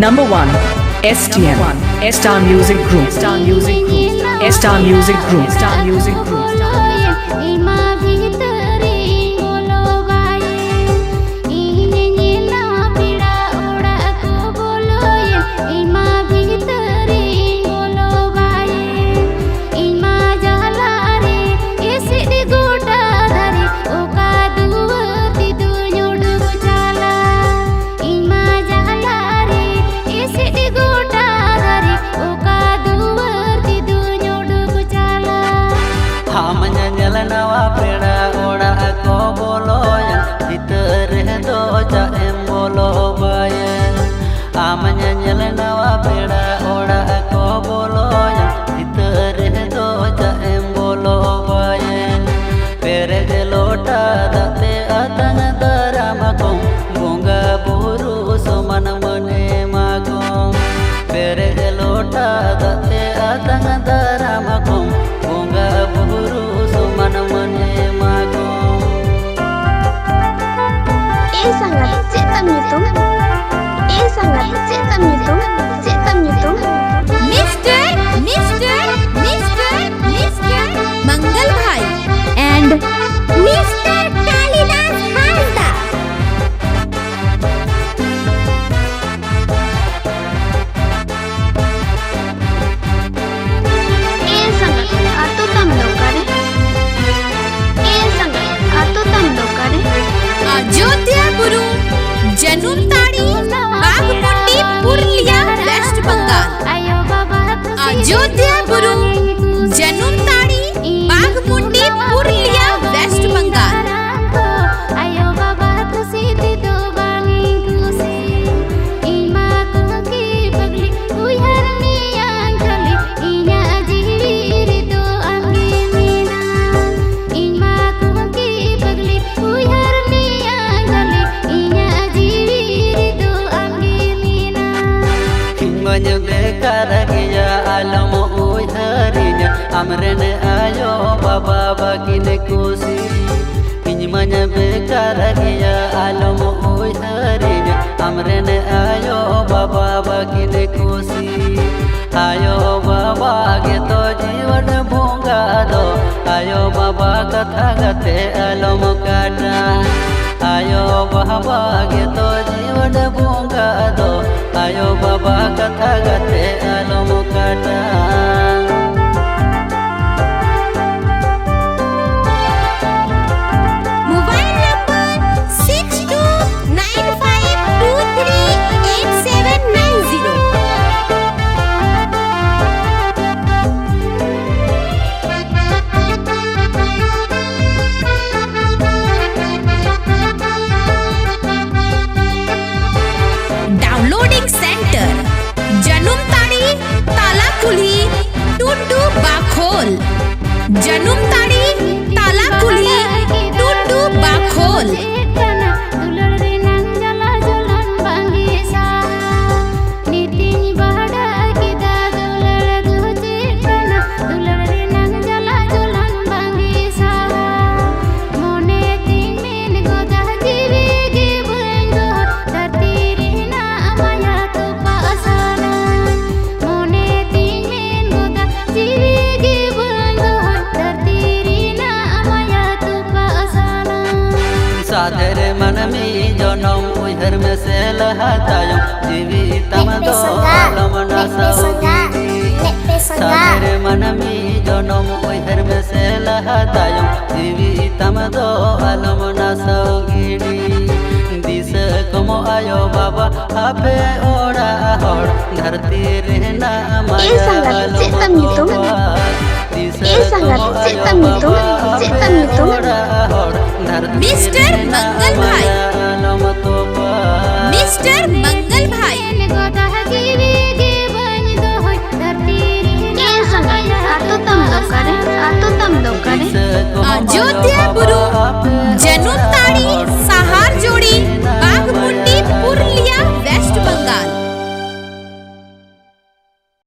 Number 1, STM, Star Music Group, Star Music Group, Star Music Group, Star Music Group. Janumtari Baghmundi Purulia West Bengal. अयोध्यापुरु Janumtari Baghmundi Purulia West Bengal. Amren ayo baba bakin kusi Injmanya bekar gaya alam oi harinya Amren ayo baba bakin kusi Ayo baba gitu jiwan bunga do Ayo baba katha gate alam kata Ayo baba gitu jiwan bunga do Ayo baba katha gate alam kata downloading centre Janumtari Talakuli Tudu Bakhol. Janumtari Talakuli Tudu Bakhol. साधर मन में जनम उधर में से लहतायो जीवित मदो लमना सौगी साधर मन में जनम उधर में से लहतायो जीवित मदो लमना सौगी दिस कमो आयो बाबा अबे ओड़ा होड़ धरती रहना माया मिस्टर मंगल भाई, मिस्टर मंगल भाई।